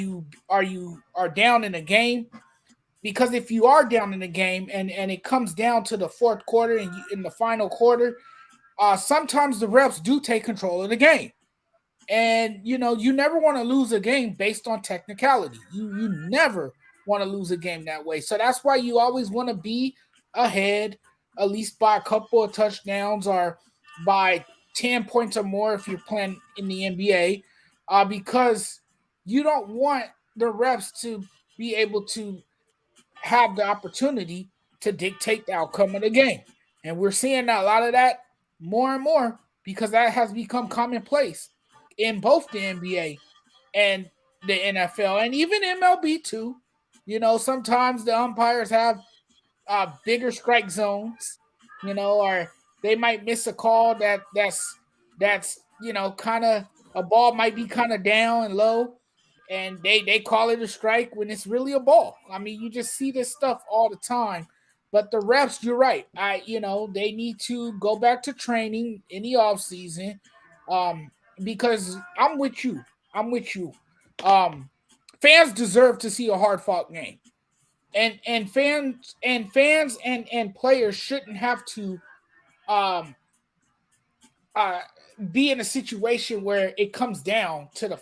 S2: down in a game, because if you are down in the game and it comes down to the fourth quarter and in the final quarter, sometimes the refs do take control of the game. And you never want to lose a game based on technicality. You never want to lose a game that way. So that's why you always want to be ahead, at least by a couple of touchdowns or by 10 points or more if you're playing in the NBA, because you don't want the refs to be able to have the opportunity to dictate the outcome of the game. And we're seeing a lot of that more and more because that has become commonplace in both the NBA and the NFL and even MLB too. Sometimes the umpires have bigger strike zones, or they might miss a call that's kind of a ball might be kind of down and low, and they call it a strike when it's really a ball. I mean, you just see this stuff all the time. But the refs, you're right. They need to go back to training in the off season, because I'm with you. Fans deserve to see a hard fought game, and fans and players shouldn't have to be in a situation where it comes down to the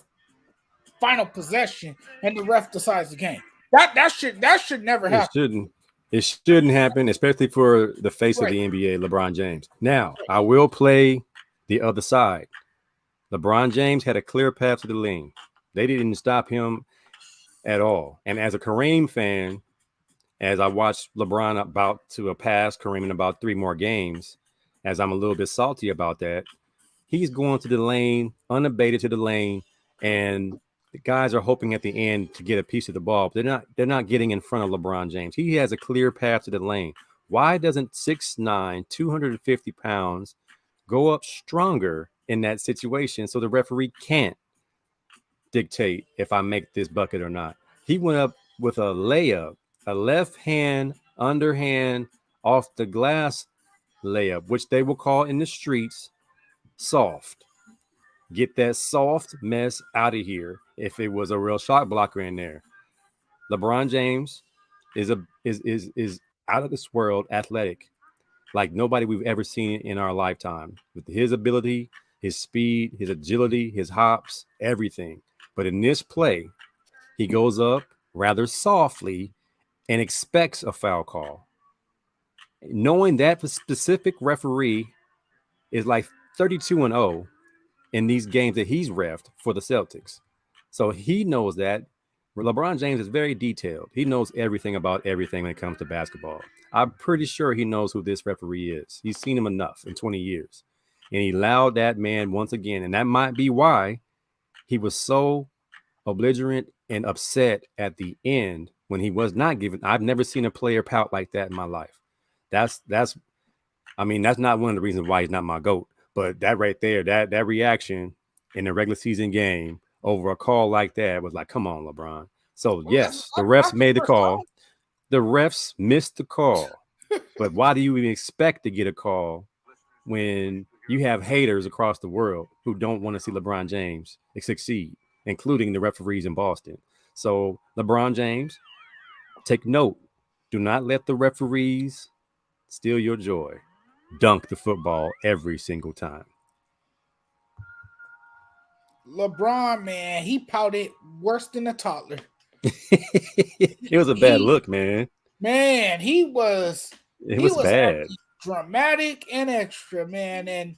S2: final possession and the ref decides the game. That should never happen.
S1: It shouldn't happen, especially for the face of the NBA, LeBron James. Now, I will play the other side. LeBron James had a clear path to the lane. They didn't stop him at all. And as a Kareem fan, as I watched LeBron about to pass Kareem in about 3 more games, as I'm a little bit salty about that, he's going to the lane, unabated to the lane, and the guys are hoping at the end to get a piece of the ball, but they're not getting in front of LeBron James. He has a clear path to the lane. Why doesn't 6'9", 250 pounds go up stronger in that situation so the referee can't dictate if I make this bucket or not? He went up with a layup, a left hand, underhand, off the glass layup, which they will call in the streets soft. Get that soft mess out of here. If it was a real shot blocker in there, LeBron James is out of this world athletic, like nobody we've ever seen in our lifetime. With his ability, his speed, his agility, his hops, everything. But in this play, he goes up rather softly and expects a foul call, knowing that the specific referee is like 32-0 in these games that he's reffed for the Celtics. So he knows that. LeBron James is very detailed. He knows everything about everything when it comes to basketball. I'm pretty sure he knows who this referee is. He's seen him enough in 20 years. And he allowed that man once again. And that might be why he was so belligerent and upset at the end when he was not given. I've never seen a player pout like that in my life. That's not one of the reasons why he's not my GOAT. But that right there, that reaction in a regular season game over a call like that was like, come on, LeBron. So, yes, the refs made the call. The refs missed the call. But why do you even expect to get a call when you have haters across the world who don't want to see LeBron James succeed, including the referees in Boston? So, LeBron James, take note. Do not let the referees steal your joy. Dunk the football every single time.
S2: LeBron, man, he pouted worse than a toddler.
S1: It was a bad look, man.
S2: Man, he was
S1: bad.
S2: Dramatic and extra, man. And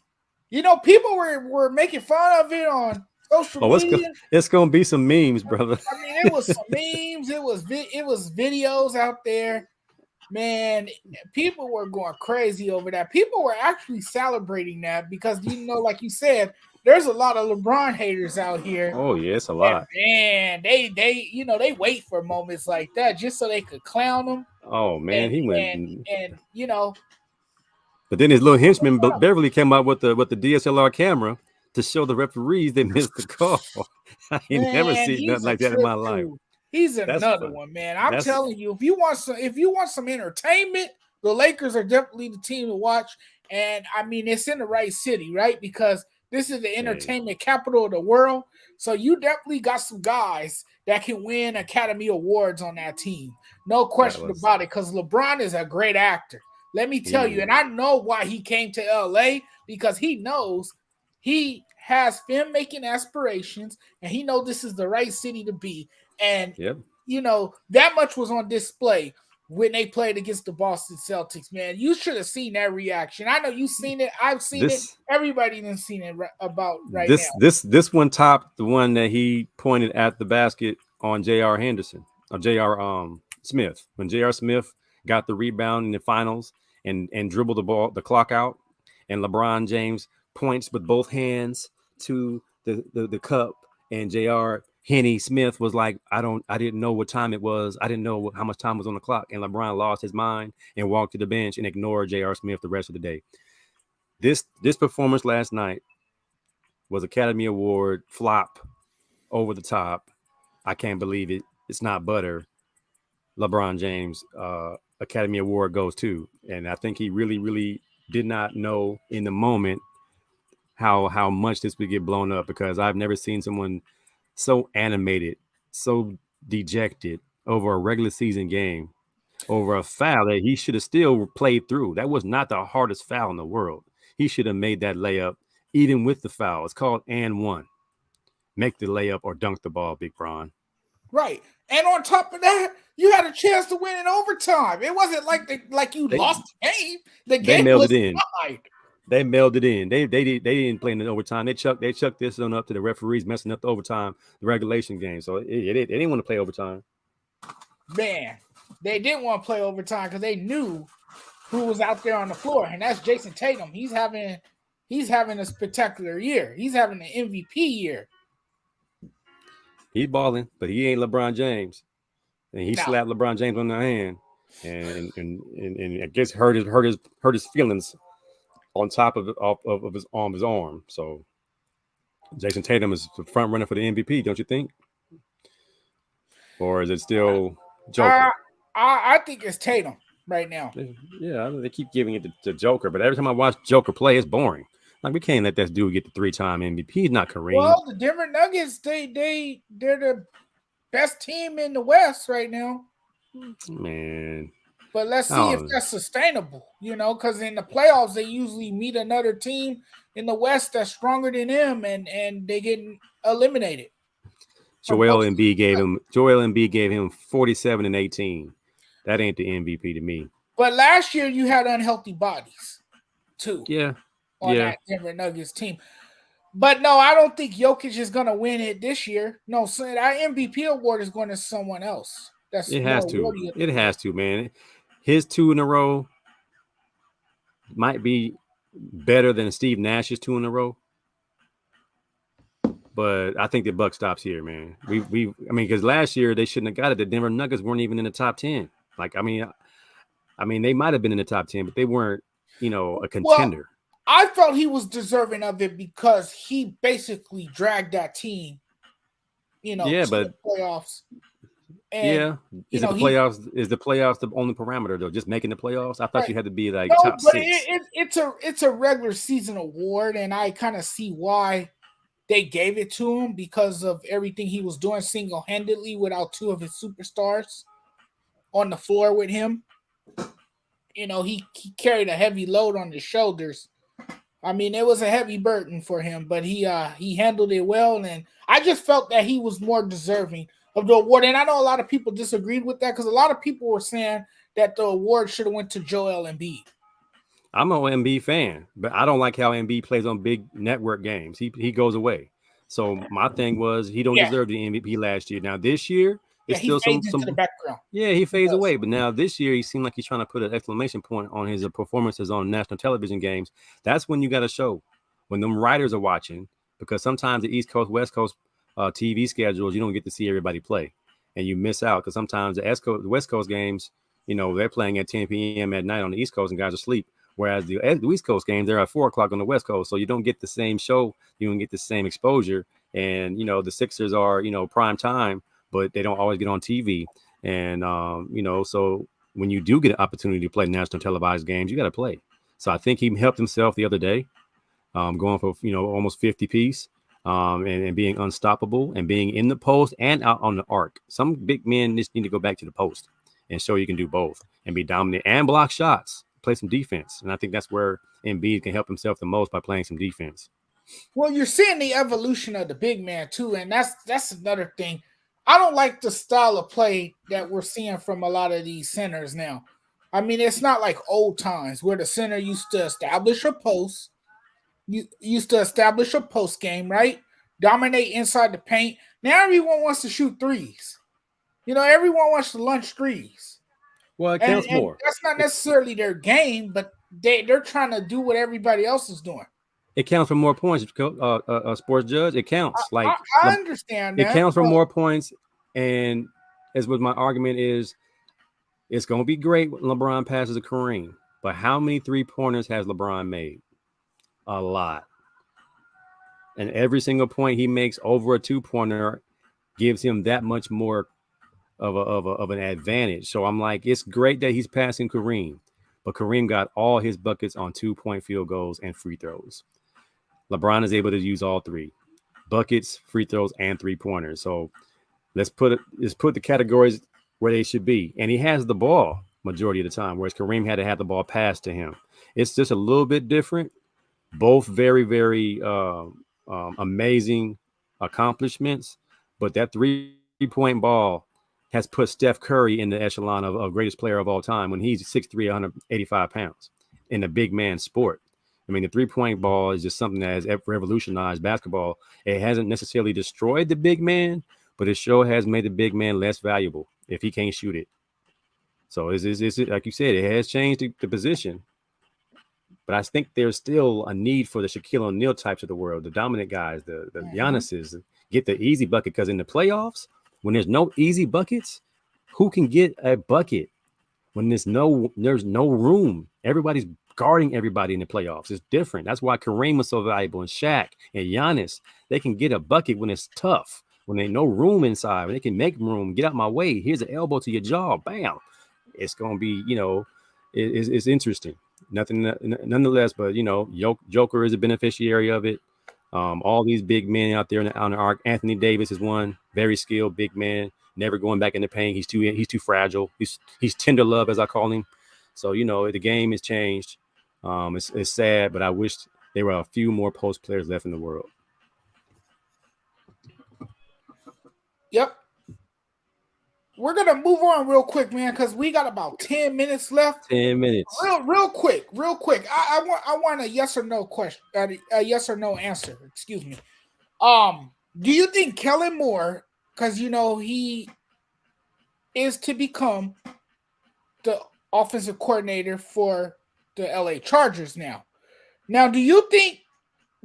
S2: people were making fun of it on social media.
S1: It's gonna be some memes, brother.
S2: I mean, it was some memes. It was videos out there. Man, people were going crazy over that. People were actually celebrating that because, like you said, there's a lot of LeBron haters out here.
S1: Oh, yes, a lot.
S2: And they wait for moments like that just so they could clown him.
S1: Oh, man, he went.
S2: And
S1: But then his little henchman, Beverly, came out with the DSLR camera to show the referees they missed the call. I ain't never
S2: Man,
S1: seen
S2: he's
S1: nothing
S2: a
S1: like that in
S2: trip
S1: my life.
S2: too. He's
S1: That's
S2: another
S1: fun.
S2: one, man. I'm
S1: That's
S2: telling you, if you want some entertainment, the Lakers are definitely the team to watch. And I mean, it's in the right city, right? Because this is the entertainment capital of the world. So you definitely got some guys that can win Academy Awards on that team. No question about it, because LeBron is a great actor. Let me tell you, and I know why he came to LA, because he knows he has film-making aspirations, and he knows this is the right city to be. And, you know, that much was on display when they played against the Boston Celtics, man. You should have seen that reaction. I know you've seen it. I've seen it. Everybody done seen it now.
S1: This one topped the one that he pointed at the basket on J.R. Henderson, or J.R. Smith. When J.R. Smith got the rebound in the finals and dribbled the clock out, and LeBron James points with both hands to the cup, and J.R. Henny Smith was like, I didn't know what time it was. I didn't know how much time was on the clock. And LeBron lost his mind and walked to the bench and ignored J.R. Smith the rest of the day. This performance last night was Academy Award flop, over the top. I can't believe it. It's not butter. LeBron James Academy Award goes to. And I think he really, really did not know in the moment how much this would get blown up, because I've never seen someone so animated, so dejected over a regular season game, over a foul that he should have still played through. That was not the hardest foul in the world. He should have made that layup even with the foul. It's called and one. Make the layup or dunk the ball, Big Bron.
S2: Right. And on top of that, you had a chance to win in overtime. It wasn't like you lost the game. The game was tied.
S1: They mailed it in. They didn't play in the overtime. They chucked this one up to the referees, messing up the overtime, the regulation game. So they didn't want to play overtime.
S2: Man, they didn't want to play overtime because they knew who was out there on the floor, and that's Jason Tatum. He's having a spectacular year. He's having an MVP year.
S1: He's balling, but he ain't LeBron James, and he slapped LeBron James on the hand, and I guess hurt his feelings on top of his arm. So Jason Tatum is the front runner for the MVP, don't you think? Or is it still Joker?
S2: I think it's Tatum right now.
S1: Yeah, they keep giving it to Joker, but every time I watch Joker play, it's boring. Like, we can't let that dude get the 3-time MVP. He's not Kareem.
S2: Well, the Denver Nuggets, they're the best team in the West right now.
S1: Man.
S2: But let's see if that's sustainable, because in the playoffs, they usually meet another team in the West that's stronger than them, and they get eliminated.
S1: Joel Embiid gave him 47 and 18. That ain't the MVP to me.
S2: But last year, you had unhealthy bodies, too.
S1: Yeah.
S2: On that Denver Nuggets team. But no, I don't think Jokic is going to win it this year. No, so that MVP award is going to someone else.
S1: It has to, man. His 2 in a row might be better than Steve Nash's 2 in a row. But I think the buck stops here, man. Because last year they shouldn't have got it. The Denver Nuggets weren't even in the top 10. They might have been in the top 10, but they weren't, a contender.
S2: Well, I felt he was deserving of it because he basically dragged that team, to the playoffs. And,
S1: is the playoffs the only parameter though? Just making the playoffs? I thought you had to be like top 6.
S2: It's a regular season award, and I kind of see why they gave it to him, because of everything he was doing single-handedly without 2 of his superstars on the floor with him. He carried a heavy load on his shoulders. It was a heavy burden for him, but he handled it well, and I just felt that he was more deserving of the award. And I know a lot of people disagreed with that, because a lot of people were saying that the award should have went to Joel Embiid.
S1: I'm an Embiid fan, but I don't like how Embiid plays on big network games. He goes away. So my thing was, he don't deserve the MVP last year. Now this year, it's still some
S2: into the background.
S1: Yeah, he fades away. But now this year, he seemed like he's trying to put an exclamation point on his performances on national television games. That's when you got to show, when them writers are watching, because sometimes the East Coast, West Coast TV schedules, you don't get to see everybody play, and you miss out, because sometimes the West Coast games, they're playing at 10 p.m. at night on the East Coast, and guys are asleep Whereas the East Coast games, they're at 4:00 on the West Coast, so you don't get the same show, you don't get the same exposure. And the Sixers are prime time, but they don't always get on TV. And so when you do get an opportunity to play national televised games, you got to play. So I think he helped himself the other day, going for almost 50 piece, and being unstoppable and being in the post and out on the arc. Some big men just need to go back to the post and show you can do both and be dominant and block shots, play some defense. And I think that's where Embiid can help himself the most, by playing some defense.
S2: Well, you're seeing the evolution of the big man too, and that's another thing. I don't like the style of play that we're seeing from a lot of these centers now. I mean, it's not like old times where the center used to establish a post, used to establish a post game, right? Dominate inside the paint. Now everyone wants to shoot threes. Everyone wants to lunch threes.
S1: Well, it counts more.
S2: That's not necessarily their game, but they're trying to do what everybody else is doing.
S1: It counts for more points, sports judge. It counts.
S2: I understand that.
S1: It counts for more points, and as what my argument is, it's going to be great when LeBron passes a Kareem. But how many 3-pointers has LeBron made? A lot. And every single point he makes over a 2-pointer gives him that much more of an advantage. So I'm like, it's great that he's passing Kareem, but Kareem got all his buckets on 2-point field goals and free throws. LeBron is able to use all three: buckets, free throws, and 3-pointers. So let's put the categories where they should be. And he has the ball majority of the time, whereas Kareem had to have the ball passed to him. It's just a little bit different. Both very, very amazing accomplishments, but that 3-point ball has put Steph Curry in the echelon of greatest player of all time when he's 6'3", 185 pounds in a big man sport. I mean, the 3-point ball is just something that has revolutionized basketball. It hasn't necessarily destroyed the big man, but it sure has made the big man less valuable if he can't shoot it. So it's like you said, it has changed the position. But I think there's still a need for the Shaquille O'Neal types of the world, the dominant guys, the Giannis's, get the easy bucket. Because in the playoffs, when there's no easy buckets, who can get a bucket when there's no room? Everybody's guarding everybody in the playoffs. It's different. That's why Kareem was so valuable, and Shaq and Giannis. They can get a bucket when it's tough, when there's no room inside, when they can make room. Get out my way. Here's an elbow to your jaw. Bam. It's going to be, it's interesting. Nonetheless, but Joker is a beneficiary of it. All these big men out there on the arc. Anthony Davis is one very skilled big man, never going back in the paint. He's too fragile. He's tender love, as I call him. So the game has changed. It's sad, but I wish there were a few more post players left in the world.
S2: Yep. We're gonna move on real quick, man, because we got about 10 minutes left.
S1: 10 minutes.
S2: Real quick. I want a yes or no question, a yes or no answer. Excuse me. Do you think Kellen Moore, because he is to become the offensive coordinator for the LA Chargers now? Now, do you think,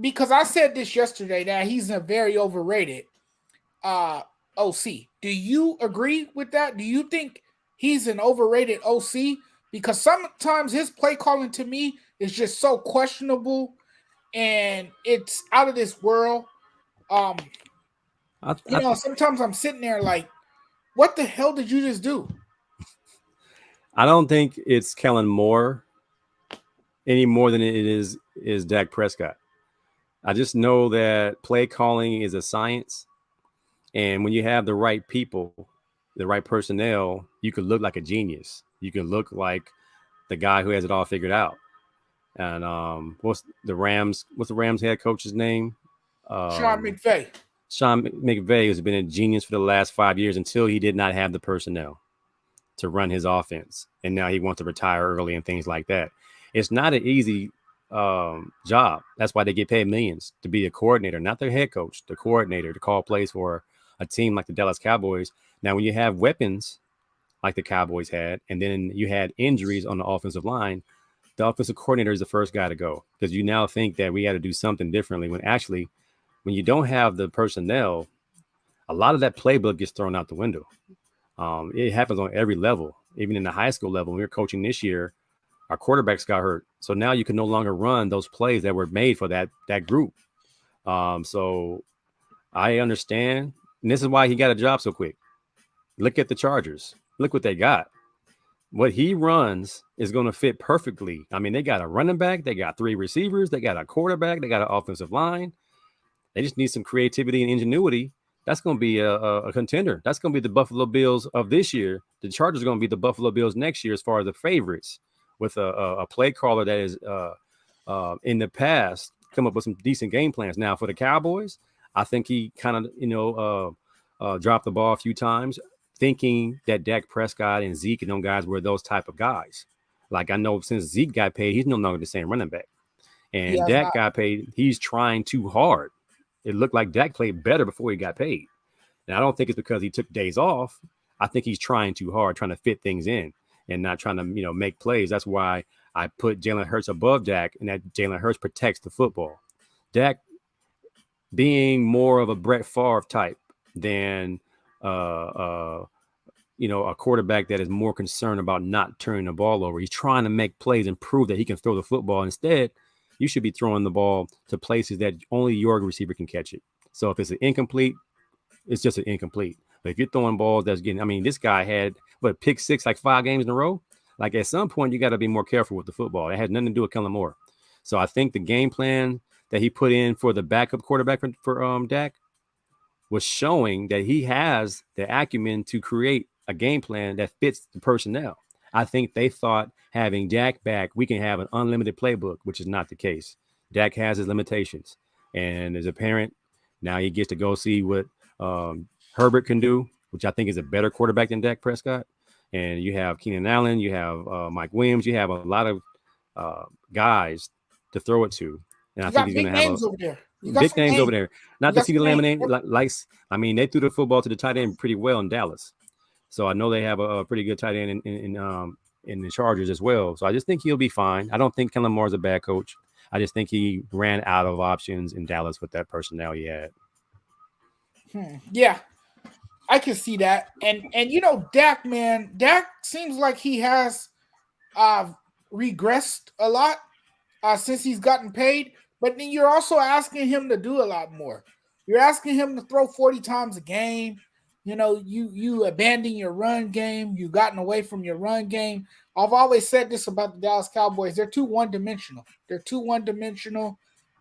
S2: because I said this yesterday, that he's a very overrated OC. Do you agree with that? Do you think he's an overrated OC? Because sometimes his play calling to me is just so questionable and it's out of this world. Sometimes I'm sitting there like, what the hell did you just do?
S1: I don't think it's Kellen Moore any more than it is Dak Prescott. I just know that play calling is a science. And when you have the right people, the right personnel, you can look like a genius. You can look like the guy who has it all figured out. And what's the Rams head coach's name?
S2: Sean McVay.
S1: Sean McVay has been a genius for the last 5 years until he did not have the personnel to run his offense. And now he wants to retire early and things like that. It's not an easy job. That's why they get paid millions to be a coordinator, not the head coach, the coordinator, to call plays for a team like the Dallas Cowboys. Now, when you have weapons like the Cowboys had, and then you had injuries on the offensive line, the offensive coordinator is the first guy to go, because you now think that we got to do something differently, when actually, when you don't have the personnel, a lot of that playbook gets thrown out the window. It happens on every level, even in the high school level. When we were coaching this year, our quarterbacks got hurt. So now you can no longer run those plays that were made for that group. So I understand. And this is why he got a job so quick. Look at the Chargers. Look what they got. What he runs is going to fit perfectly. I mean, they got a running back. They got 3 receivers. They got a quarterback. They got an offensive line. They just need some creativity and ingenuity. That's going to be a contender. That's going to be the Buffalo Bills of this year. The Chargers are going to be the Buffalo Bills next year as far as the favorites, with a play caller that is in the past come up with some decent game plans. Now for the Cowboys, I think he kind of dropped the ball a few times, thinking that Dak Prescott and Zeke and those guys were those type of guys. Like I know since Zeke got paid, he's no longer the same running back, and Dak got paid. He's trying too hard. It looked like Dak played better before he got paid. And I don't think it's because he took days off. I think he's trying too hard, trying to fit things in and not trying to, make plays. That's why I put Jalen Hurts above Dak, and that Jalen Hurts protects the football. Dak being more of a Brett Favre type than, a quarterback that is more concerned about not turning the ball over. He's trying to make plays and prove that he can throw the football. Instead, you should be throwing the ball to places that only your receiver can catch it. So if it's an incomplete, it's just an incomplete. But if you're throwing balls that's getting, this guy had pick 6 like 5 games in a row. Like at some point, you got to be more careful with the football. It had nothing to do with Kellen Moore. So I think the game plan that he put in for the backup quarterback for Dak was showing that he has the acumen to create a game plan that fits the personnel. I think they thought having Dak back, we can have an unlimited playbook, which is not the case. Dak has his limitations, and as a parent, now he gets to go see what Herbert can do, which I think is a better quarterback than Dak Prescott. And you have Keenan Allen, you have Mike Williams, you have a lot of guys to throw it to. And I think he's going to have big names over there. Not to see the laminate, they threw the football to the tight end pretty well in Dallas. So I know they have a pretty good tight end in the Chargers as well. So I just think he'll be fine. I don't think Kellen Moore is a bad coach. I just think he ran out of options in Dallas with that personnel he had.
S2: Yeah, I can see that. And Dak, man, Dak seems like he has regressed a lot since he's gotten paid. But then you're also asking him to do a lot more. You're asking him to throw 40 times a game. You abandon your run game. You've gotten away from your run game. I've always said this about the Dallas Cowboys. They're too one-dimensional.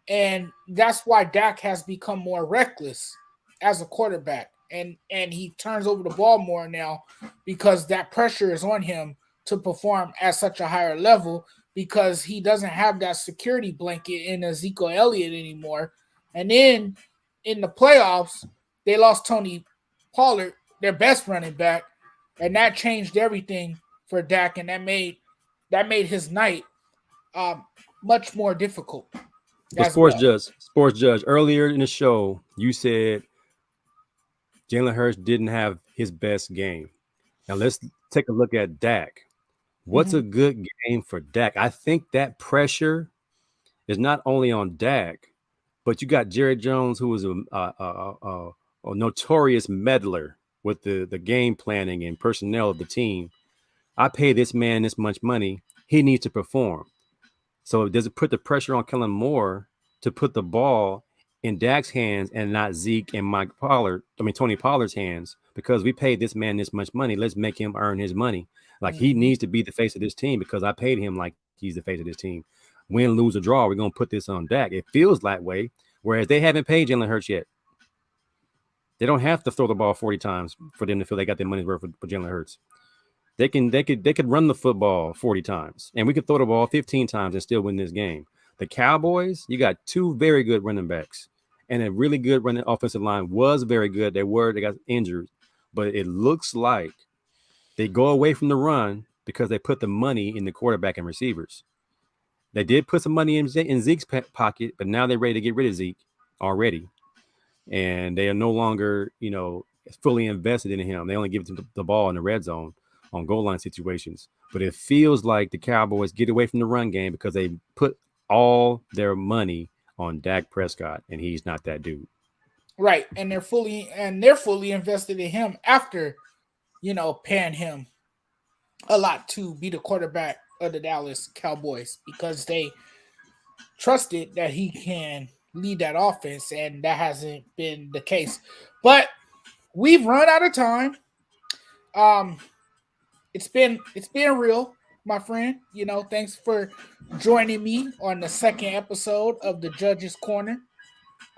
S2: And that's why Dak has become more reckless as a quarterback. And he turns over the ball more now because that pressure is on him to perform at such a higher level because he doesn't have that security blanket in Ezekiel Elliott anymore. And then in the playoffs, they lost Tony Pollard, their best running back, and that changed everything for Dak, and that made his night much more difficult.
S1: Sports Judge, earlier in the show, you said Jalen Hurts didn't have his best game. Now let's take a look at Dak. What's a good game for Dak? I think that pressure is not only on Dak, but you got Jerry Jones, who was a notorious meddler with the game planning and personnel of the team. I pay this man this much money. He needs to perform. So does it put the pressure on Kellen Moore to put the ball in Dak's hands and not Zeke and Tony Pollard's hands? Because we paid this man this much money. Let's make him earn his money. Like he needs to be the face of this team because I paid him like he's the face of this team. Win, lose, or draw, we're going to put this on Dak. It feels that way, whereas they haven't paid Jalen Hurts yet. They don't have to throw the ball 40 times for them to feel they got their money's worth for Jalen Hurts. They could run the football 40 times, and we could throw the ball 15 times and still win this game. The Cowboys, you got 2 very good running backs, and a really good running offensive line was very good. They got injured, but it looks like they go away from the run because they put the money in the quarterback and receivers. They did put some money in Zeke's pocket, but now they're ready to get rid of Zeke already. And they are no longer, fully invested in him. They only give the ball in the red zone on goal line situations. But it feels like the Cowboys get away from the run game because they put all their money on Dak Prescott, and he's not that dude.
S2: Right, and they're fully invested in him after, paying him a lot to be the quarterback of the Dallas Cowboys because they trusted that he can lead that offense, and that hasn't been the case. But we've run out of time. It's been real, my friend. You know, thanks for joining me on the second episode of the Judge's Corner.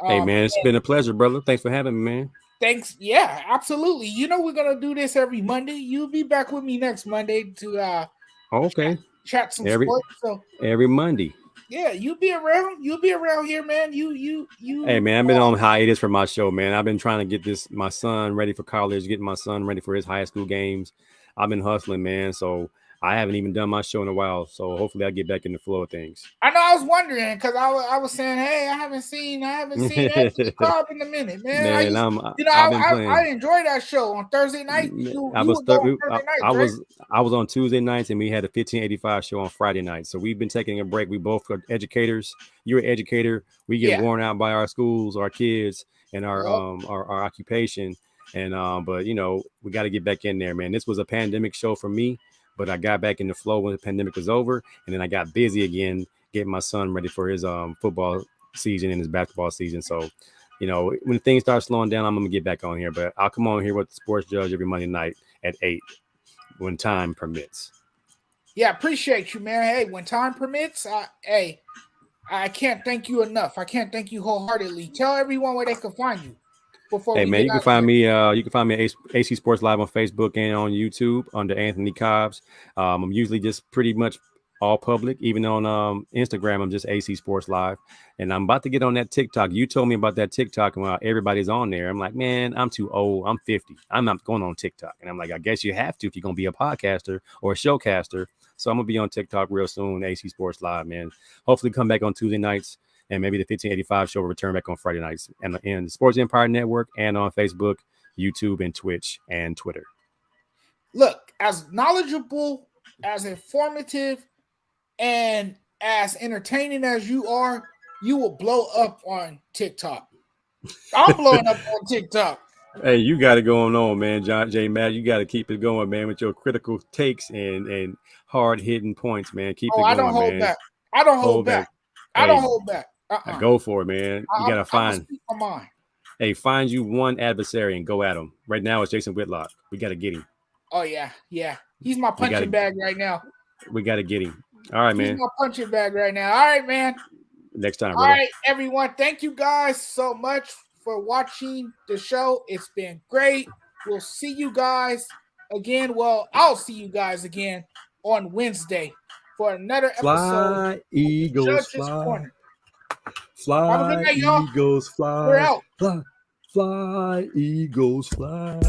S1: Hey man, it's been a pleasure, brother. Thanks for having me, man.
S2: Thanks. Yeah, absolutely. You know, we're gonna do this every Monday. You'll be back with me next Monday to chat some sports. So
S1: every Monday.
S2: Yeah, you'll be around. You'll be around here, man. You.
S1: Hey man, I've been on hiatus for my show, man. I've been trying to get my son ready for college, getting my son ready for his high school games. I've been hustling, man. So I haven't even done my show in a while. So hopefully I'll get back in the flow of things.
S2: I know. I was wondering because I was saying, hey, I haven't seen AFC Club in a minute, man. I enjoy that show on Thursday night.
S1: I was on Tuesday nights, and we had a 1585 show on Friday night. So we've been taking a break. We both are educators. You're an educator. We get worn out by our schools, our kids, and our occupation. And but you know, we got to get back in there, man. This was a pandemic show for me. But I got back in the flow when the pandemic was over, and then I got busy again getting my son ready for his football season and his basketball season. So, you know, when things start slowing down, I'm gonna get back on here. But I'll come on here with the Sports Judge every Monday night at 8 when time permits.
S2: Yeah, appreciate you, man. Hey, when time permits, I can't thank you enough. I can't thank you wholeheartedly. Tell everyone where they can find you.
S1: Hey man, you can find me at AC Sports Live on Facebook and on YouTube under Anthony Cobbs. I'm usually just pretty much all public. Even on Instagram, I'm just AC Sports Live. And I'm about to get on that TikTok. You told me about that TikTok and everybody's on there. I'm like, man, I'm too old. I'm 50. I'm not going on TikTok. And I'm like, I guess you have to if you're gonna be a podcaster or a showcaster. So I'm gonna be on TikTok real soon. AC Sports Live, man. Hopefully come back on Tuesday nights. And maybe the 1585 show will return back on Friday nights and in the Sports Empire Network and on Facebook, YouTube, and Twitch and Twitter.
S2: Look, as knowledgeable, as informative, and as entertaining as you are, you will blow up on TikTok. I'm blowing up on TikTok.
S1: Hey, you got it going on, man. John J. Matt, you got to keep it going, man, with your critical takes and hard hitting points, man. Keep it going,
S2: I don't hold back. I don't hold back. I don't hold back.
S1: Go for it, man. You gotta find.
S2: Hey,
S1: find you one adversary and go at him. Right now, it's Jason Whitlock. We gotta get him.
S2: Oh yeah. He's my punching bag right now.
S1: We gotta get him. All right, man.
S2: He's my punching bag right now. All right, man.
S1: Next time,
S2: brother. All right, everyone. Thank you guys so much for watching the show. It's been great. We'll see you guys again. Well, I'll see you guys again on Wednesday for another episode.
S1: Fly, Eagles, fly.
S2: Corner.
S1: Fly,
S2: night,
S1: Eagles, fly.
S2: We're out.
S1: Fly, Eagles, fly.